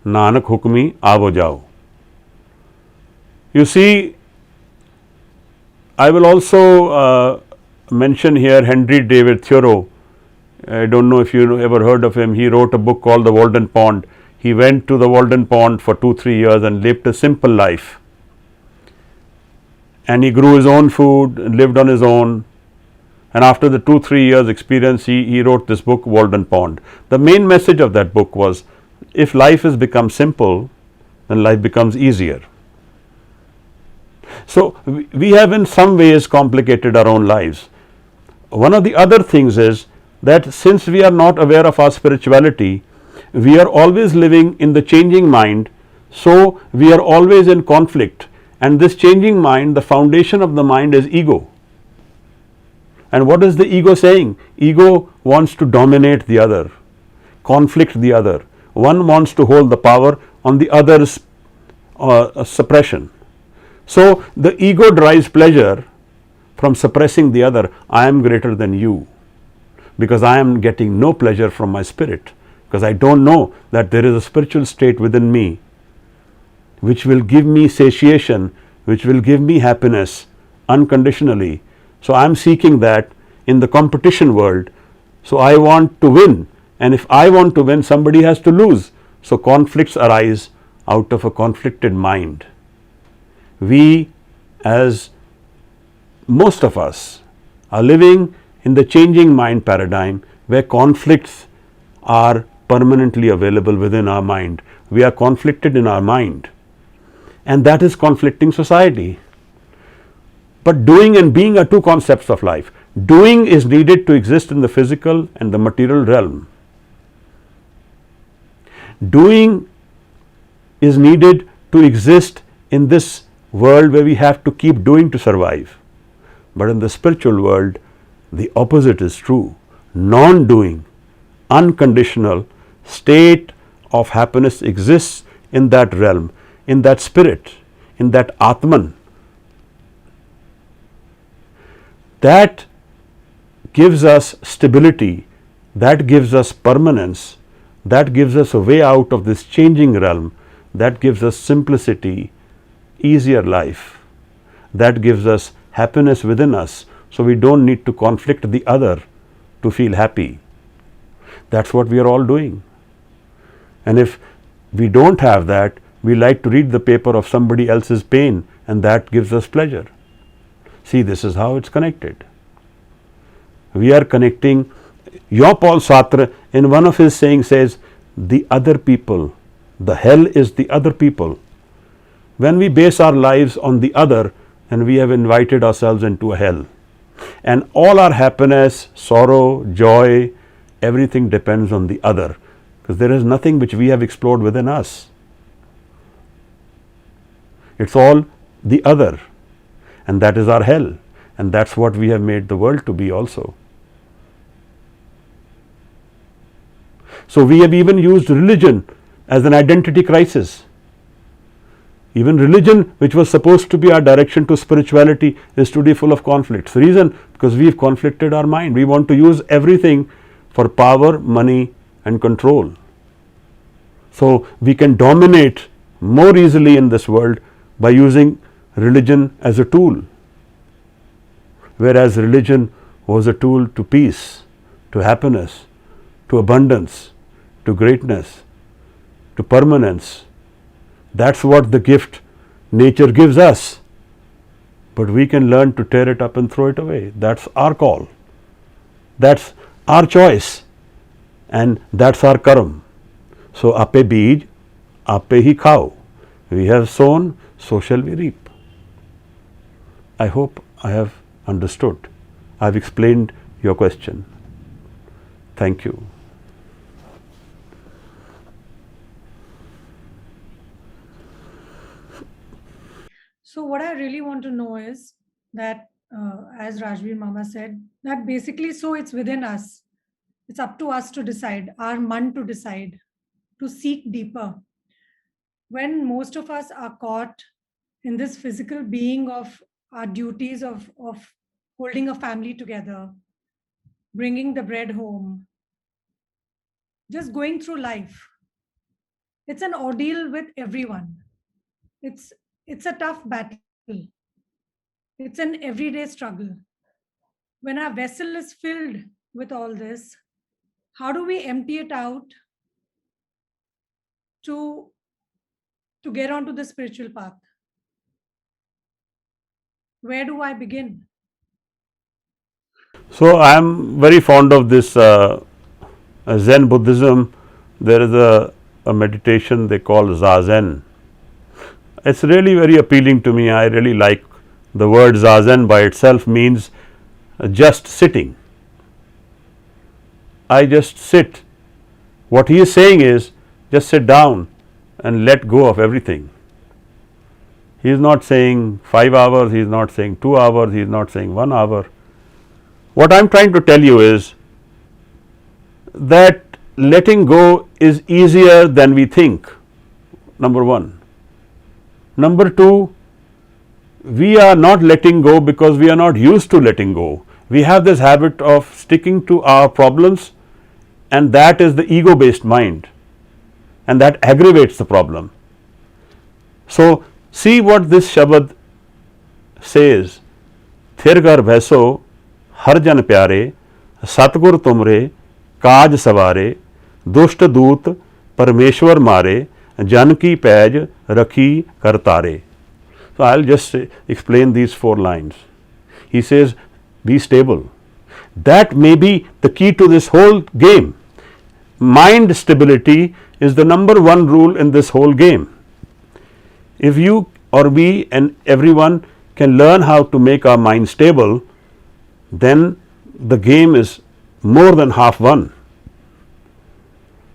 Nanak hukmi avo jao. You see, I will also mention here Henry David Thoreau. I don't know if you ever heard of him. He wrote a book called The Walden Pond. He went to the Walden Pond for 2-3 years and lived a simple life. And he grew his own food, lived on his own. And after the 2-3 years experience, he wrote this book, Walden Pond. The main message of that book was, if life has become simple, then life becomes easier. So we have in some ways complicated our own lives. one of the other things is that since we are not aware of our spirituality, we are always living in the changing mind, so we are always in conflict. And this changing mind, the foundation of the mind is ego. And what is the ego saying? Ego wants to dominate the other, conflict the other. One wants to hold the power on the other's suppression. So the ego derives pleasure from suppressing the other. I am greater than you because I am getting no pleasure from my spirit, because I don't know that there is a spiritual state within me which will give me satiation, which will give me happiness unconditionally. So I am seeking that in the competition world. So I want to win, and if I want to win, somebody has to lose. So conflicts arise out of a conflicted mind. We, as most of us, are living in the changing mind paradigm where conflicts are permanently available within our mind. We are conflicted in our mind, and that is conflicting society. But doing and being are two concepts of life. Doing is needed to exist in the physical and the material realm. Doing is needed to exist in this world where we have to keep doing to survive. But in the spiritual world, the opposite is true. Non-doing, unconditional state of happiness exists in that realm, in that spirit, in that Atman. That gives us stability, that gives us permanence, that gives us a way out of this changing realm, that gives us simplicity, easier life, that gives us happiness within us, so we don't need to conflict the other to feel happy. That's what we are all doing. And if we don't have that, we like to read the paper of somebody else's pain, and that gives us pleasure. See, this is how it's connected. We are connecting. Jean-Paul Sartre, in one of his sayings, says, the other people, the hell is the other people. When we base our lives on the other, then we have invited ourselves into a hell. And all our happiness, sorrow, joy, everything depends on the other, because there is nothing which we have explored within us. It's all the other, and that is our hell, and that's what we have made the world to be also. So we have even used religion as an identity crisis. Even religion, which was supposed to be our direction to spirituality, is today full of conflicts. The reason, because we have conflicted our mind. We want to use everything for power, money and control. So we can dominate more easily in this world by using religion as a tool, whereas religion was a tool to peace, to happiness, to abundance, to greatness, to permanence. That's what the gift nature gives us. But we can learn to tear it up and throw it away. That's our call. That's our choice. And that's our karam. So, ape beej, ape hi khao. We have sown, so shall we reap. I hope I have understood. I have explained your question. Thank you. So what I really want to know is that, as Rajveer Mama said, that basically, so it's within us. It's up to us to decide, our man to decide, to seek deeper. When most of us are caught in this physical being of our duties of holding a family together, bringing the bread home, just going through life, it's an ordeal with everyone. It's a tough battle. It's an everyday struggle. When our vessel is filled with all this, how do we empty it out to get onto the spiritual path? Where do I begin? So I am very fond of this Zen Buddhism. There is a meditation they call Zazen. It's really very appealing to me. I really like the word Zazen. By itself means just sitting. I just sit. What he is saying is just sit down and let go of everything. He is not saying 5 hours, he is not saying 2 hours, he is not saying 1 hour. What I am trying to tell you is that letting go is easier than we think, number one. Number two, we are not letting go because we are not used to letting go. We have this habit of sticking to our problems, and that is the ego based mind, and that aggravates the problem. So see what this Shabad says, Thir gar bhaiso har jan pyare, Satgur tumre काज सवारे, दुष्ट दूत परमेश्वर मारे, जन की page रखी करतारे. So I'll just explain these 4 lines. He says, be stable. That may be the key to this whole game. Mind stability is the number 1 rule in this whole game. If you or we and everyone can learn how to make our mind stable, then the game is more than half won.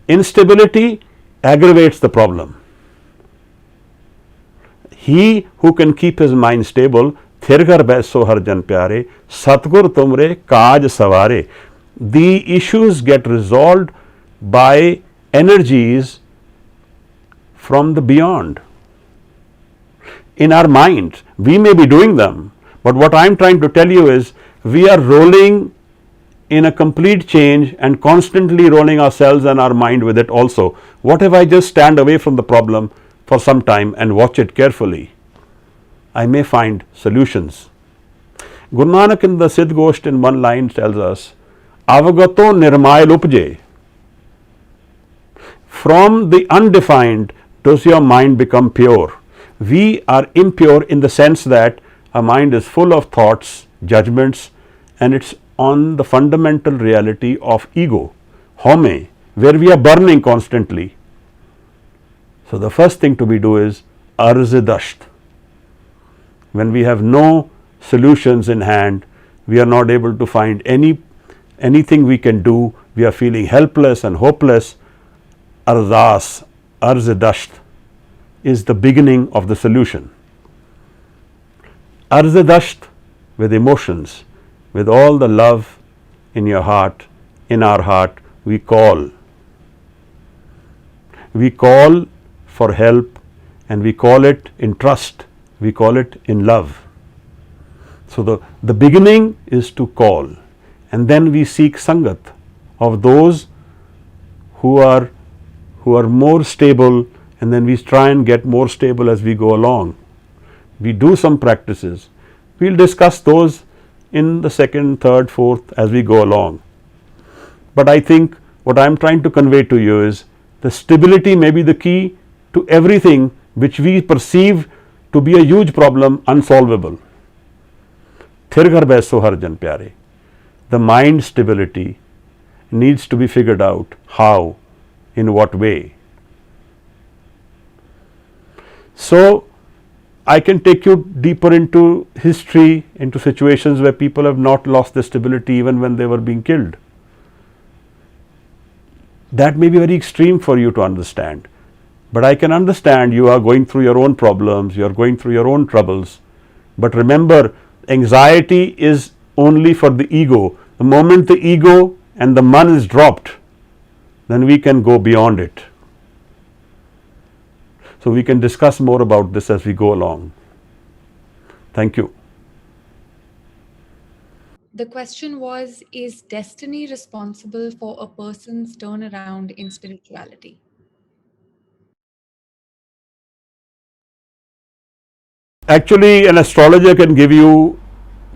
Instability aggravates the problem. He who can keep his mind stable, thir gar baiso har jan pyare, Satgur tumre kaaj savare. The issues get resolved by energies from the beyond. In our minds, we may be doing them, but what I am trying to tell you is we are rolling in a complete change and constantly rolling ourselves and our mind with it also. What if I just stand away from the problem for some time and watch it carefully? I may find solutions. Guru Nanak in the Siddh Gosht in one line tells us, Avagato nirmayal upje. From the undefined does your mind become pure. We are impure in the sense that our mind is full of thoughts, judgments, and it's on the fundamental reality of ego, home, where we are burning constantly. So the first thing to be do is arz-e-dasht. When we have no solutions in hand, we are not able to find anything we can do, we are feeling helpless and hopeless. Ardas, arz-e-dasht is the beginning of the solution. Arz-e-dasht with emotions, with all the love in your heart, in our heart, we call. We call for help, and we call it in trust, we call it in love. So the beginning is to call, and then we seek sangat of those who are more stable, and then we try and get more stable as we go along. We do some practices. We'll discuss those in the second, third, fourth as we go along. But I think what I am trying to convey to you is the stability may be the key to everything which we perceive to be a huge problem, unsolvable. Thir gar baiso har jan pyare. The mind stability needs to be figured out. How? In what way? So I can take you deeper into history, into situations where people have not lost their stability even when they were being killed. That may be very extreme for you to understand, but I can understand you are going through your own problems, you are going through your own troubles. But remember, anxiety is only for the ego. The moment the ego and the man is dropped, then we can go beyond it. So we can discuss more about this as we go along. Thank you. The question was, is destiny responsible for a person's turnaround in spirituality? Actually, an astrologer can give you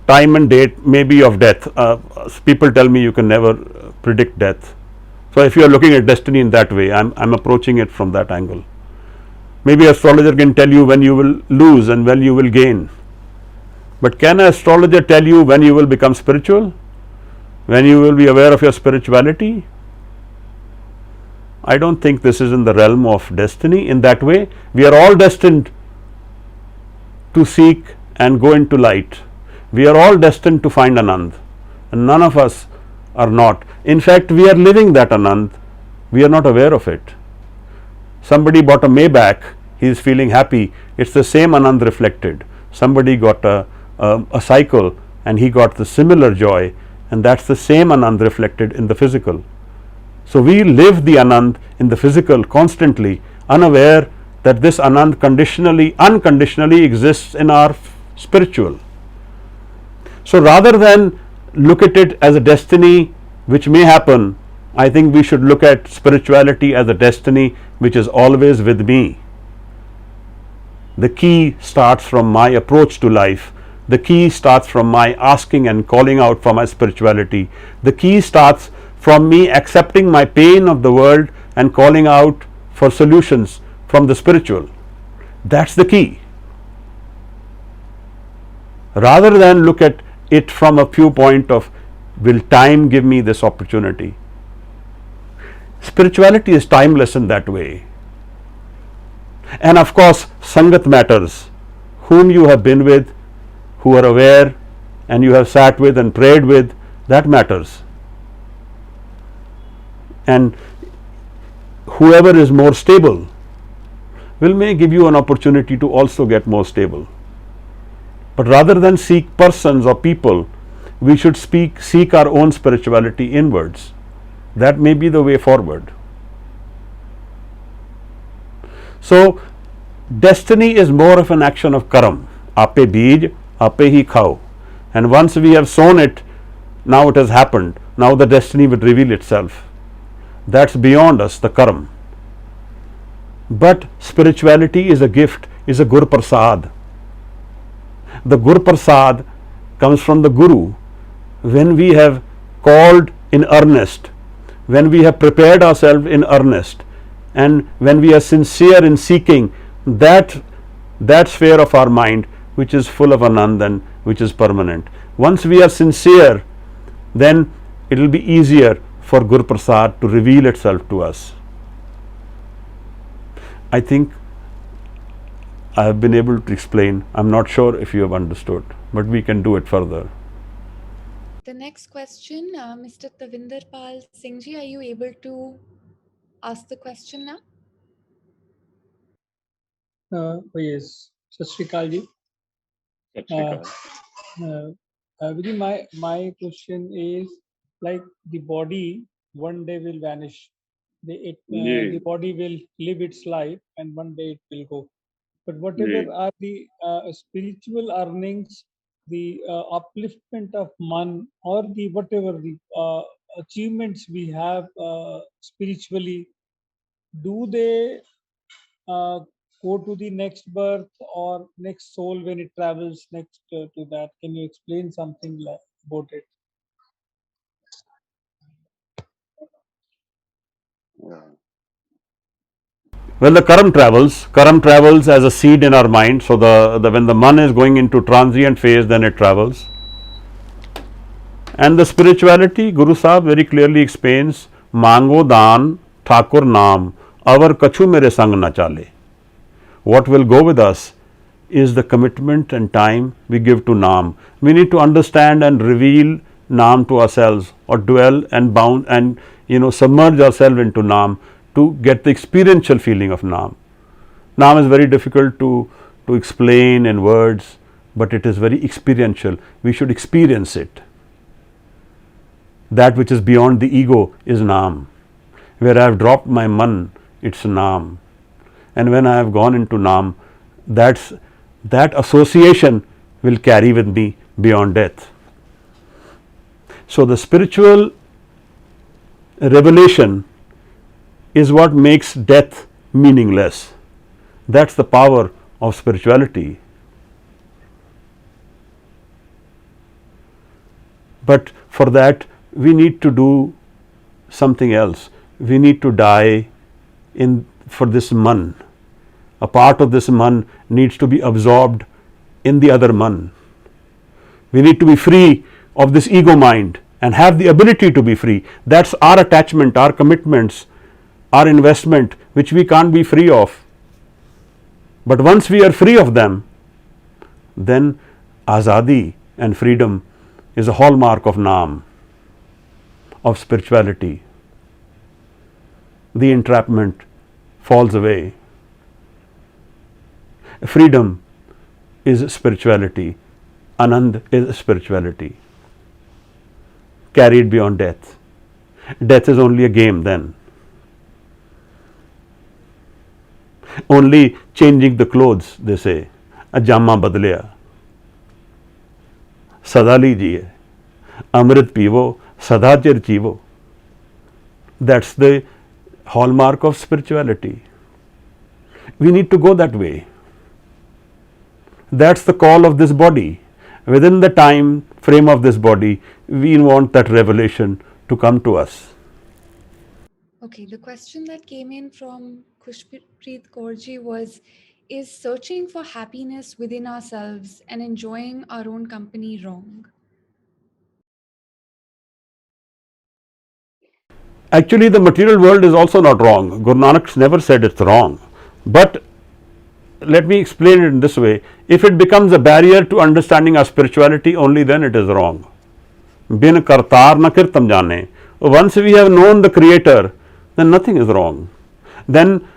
time and date maybe of death. People tell me you can never predict death. So if you are looking at destiny in that way, I'm approaching it from that angle. Maybe astrologer can tell you when you will lose and when you will gain. But can an astrologer tell you when you will become spiritual? When you will be aware of your spirituality? I don't think this is in the realm of destiny in that way. We are all destined to seek and go into light. We are all destined to find Anand, and none of us are not. In fact, we are living that Anand. We are not aware of it. Somebody bought a Maybach, he is feeling happy. It's the same Anand reflected. Somebody got a cycle and he got the similar joy, and that's the same Anand reflected in the physical. So we live the Anand in the physical constantly, unaware that this Anand unconditionally exists in our spiritual. So rather than look at it as a destiny which may happen, I think we should look at spirituality as a destiny which is always with me. The key starts from my approach to life. The key starts from my asking and calling out for my spirituality. The key starts from me accepting my pain of the world and calling out for solutions from the spiritual. That's the key. Rather than look at it from a viewpoint of, will time give me this opportunity? Spirituality is timeless in that way. And of course, Sangat matters. Whom you have been with, who are aware, and you have sat with and prayed with, that matters. And whoever is more stable may give you an opportunity to also get more stable. But rather than seek persons or people, we should seek our own spirituality inwards. That may be the way forward. So, destiny is more of an action of karam. Ape beej, ape hi khao. And once we have sown it, now it has happened. Now the destiny will reveal itself. That's beyond us, the karam. But spirituality is a gift, is a Gur Prasad. The Gur Prasad comes from the Guru. When we have called in earnest, when we have prepared ourselves in earnest, and when we are sincere in seeking that sphere of our mind which is full of Anand and which is permanent. Once we are sincere, then it will be easier for Gur Prasad to reveal itself to us. I think I have been able to explain. I'm not sure if you have understood, but we can do it further. The next question, Mr. Tavinder Pal Singh ji, are you able to ask the question now? Yes, Sat Shri Akal ji. Vijay, my question is, like, the body one day will vanish. The body will live its life and one day it will go. But whatever are the spiritual earnings, the upliftment of man, or the whatever the achievements we have spiritually, do they go to the next birth or next soul when it travels next to that? Can you explain something about it? Well, the karam travels as a seed in our mind. So when the man is going into transient phase, then it travels. And the spirituality, Guru Sahib very clearly explains, Mango daan Thakur naam, avar kachu mere sang na chale. What will go with us is the commitment and time we give to Naam. We need to understand and reveal Naam to ourselves, or dwell and bound and submerge ourselves into Naam to get the experiential feeling of Naam. Naam is very difficult to explain in words, but it is very experiential. We should experience it. That which is beyond the ego is Naam. Where I have dropped my man, it's Naam. And when I have gone into Naam, that association will carry with me beyond death. So the spiritual revelation is what makes death meaningless. That's the power of spirituality. But for that, we need to do something else. We need to die for this man. A part of this man needs to be absorbed in the other man. We need to be free of this ego mind and have the ability to be free. That's our attachment, our commitments, our investment, which we can't be free of. But once we are free of them, then azadi and freedom is a hallmark of Naam. of spirituality, the entrapment falls away. Freedom is spirituality. Anand is spirituality, carried beyond death. Death is only a game then. Only changing the clothes, they say. Ajama badliya. Sada lijiye. Amrit pivo, sada chir chivo. That's the hallmark of spirituality. We need to go that way. That's the call of this body. Within the time frame of this body, we want that revelation to come to us. Okay, the question that came in from Khushpreet Kaurji was, is searching for happiness within ourselves and enjoying our own company wrong? Actually, the material world is also not wrong. Guru Nanak never said it's wrong. But let me explain it in this way. If it becomes a barrier to understanding our spirituality, only then it is wrong. Bin kartar na kirtam jane. Once we have known the Creator, then nothing is wrong. Then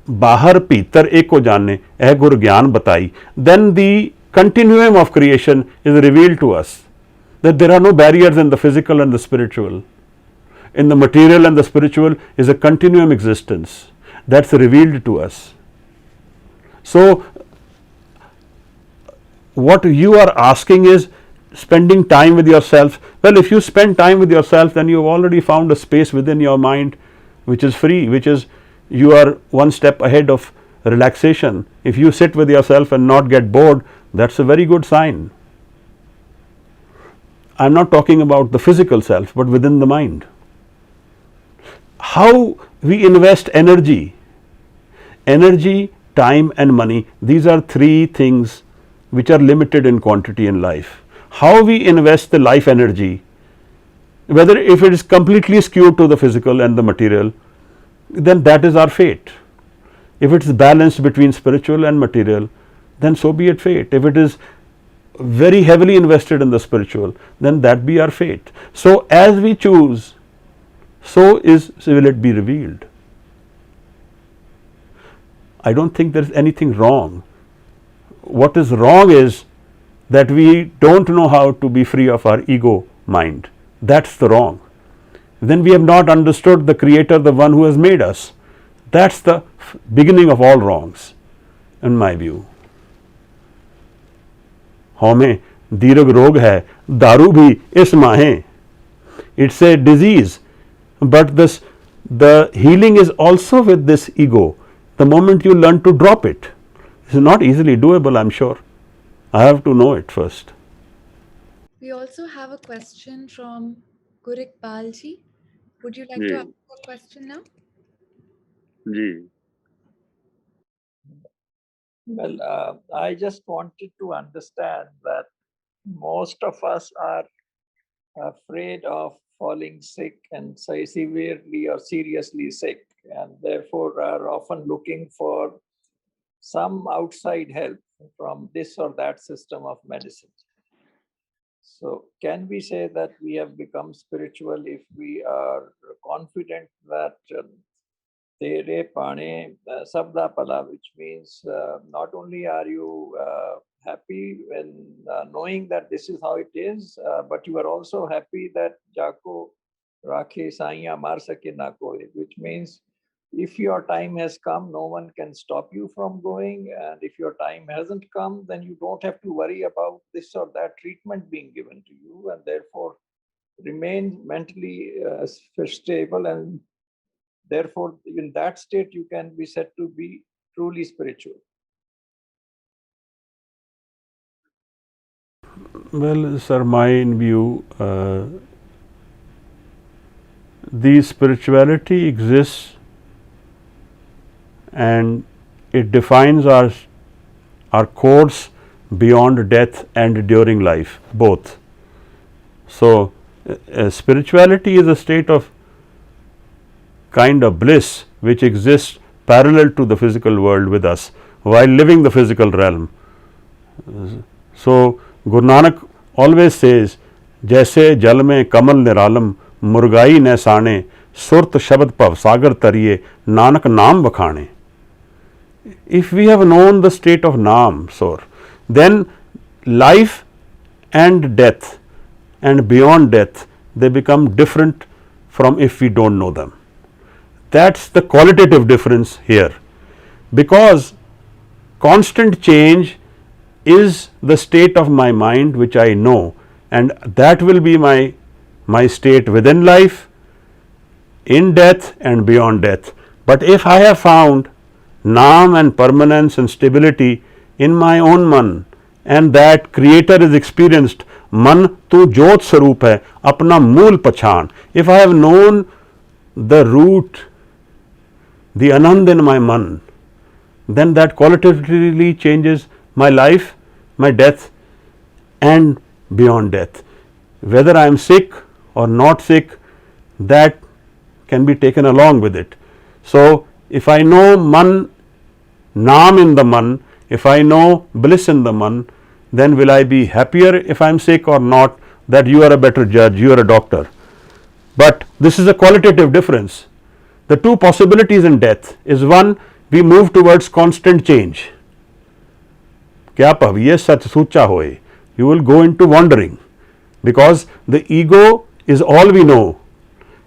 bahar pitar eko jane, eh gur gyan batai. Then the continuum of creation is revealed to us. That there are no barriers in the physical and the spiritual. In the material and the spiritual is a continuum existence. That's revealed to us. So, what you are asking is spending time with yourself. Well, if you spend time with yourself, then you have already found a space within your mind which is free, which is you are one step ahead of relaxation. If you sit with yourself and not get bored, that's a very good sign. I am not talking about the physical self, but within the mind. How we invest energy, time and money, these are three things which are limited in quantity in life. How we invest the life energy, whether if it is completely skewed to the physical and the material, then that is our fate. If it is balanced between spiritual and material, then so be it fate. If it is very heavily invested in the spiritual, then that be our fate. So as we choose, so will it be revealed. I don't think there is anything wrong. What is wrong is that we don't know how to be free of our ego mind. That's the wrong. Then we have not understood the Creator, the one who has made us. That's the beginning of all wrongs, in my view. हमें दीर्घ रोग है, दारू भी इस माहे. It's a disease, but the healing is also with this ego. The moment you learn to drop it, it's not easily doable, I'm sure. I have to know it first. We also have a question from Gurik Balji. Would you like to ask a question now? Ji. Well, I just wanted to understand that most of us are afraid of falling sick and say severely or seriously sick, and therefore are often looking for some outside help from this or that system of medicine. So can we say that we have become spiritual if we are confident that Tere Pane Sabda Pala, which means not only are you happy when knowing that this is how it is, but you are also happy that Jako Rakhe Saiya Mar Sake Na Koi, which means if your time has come, no one can stop you from going. And if your time hasn't come, then you don't have to worry about this or that treatment being given to you, and therefore remain mentally stable, and therefore in that state you can be said to be truly spiritual. Well, sir, my view, the spirituality exists and it defines our course beyond death and during life, both. So, spirituality is a state of kind of bliss which exists parallel to the physical world with us while living the physical realm. So, Guru Nanak always says, "Jaise jal mein kamal niralam, मुरगाई न साणे, सुरत शब्द भव सागर तरिए, नानक नाम बखाणे. If we have known the state of Naam, then life and death and beyond death, they become different from if we don't know them. That's the qualitative difference here, because constant change is the state of my mind which I know, and that will be my state within life, in death and beyond death. But if I have found Naam and permanence and stability in my own man, and that creator is experienced, man tu jyot saroop hai, apna mool pachan. If I have known the root, the Anand in my man, then that qualitatively changes my life, my death and beyond death. Whether I am sick or not sick, that can be taken along with it. So, if I know man, Naam in the man, if I know bliss in the man, then will I be happier if I am sick or not? That you are a better judge, you are a doctor. But this is a qualitative difference. The two possibilities in death is, one, we move towards constant change. Kya paviye sach sucha hoye. You will go into wandering, because the ego is all we know,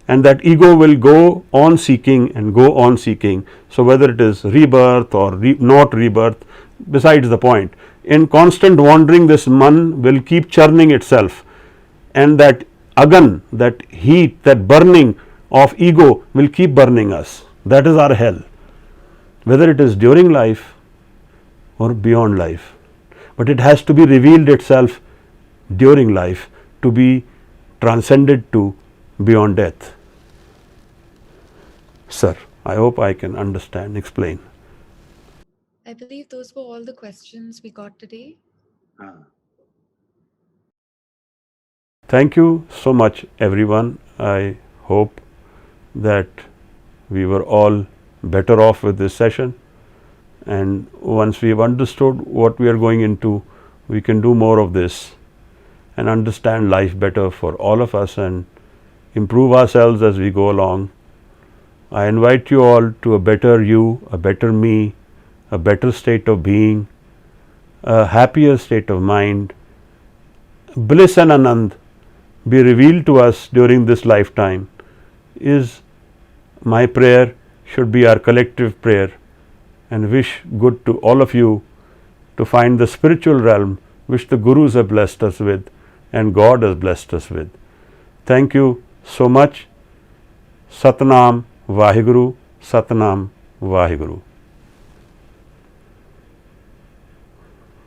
and that ego will go on seeking and go on seeking. So, whether it is rebirth or not rebirth, besides the point. In constant wandering, this man will keep churning itself, and that agan, that heat, that burning of ego will keep burning us. That is our hell, whether it is during life or beyond life. But it has to be revealed itself during life to be transcended to beyond death. Sir, I hope I can understand, explain. I believe those were all the questions we got today. Thank you so much, everyone. I hope that we were all better off with this session, and once we have understood what we are going into, we can do more of this and understand life better for all of us and improve ourselves as we go along. I invite you all to a better you, a better me, a better state of being, a happier state of mind. Bliss and Anand be revealed to us during this lifetime is my prayer, should be our collective prayer, and wish good to all of you to find the spiritual realm which the Gurus have blessed us with and God has blessed us with. Thank you so much. Satnam Vaheguru, Satnam Vaheguru.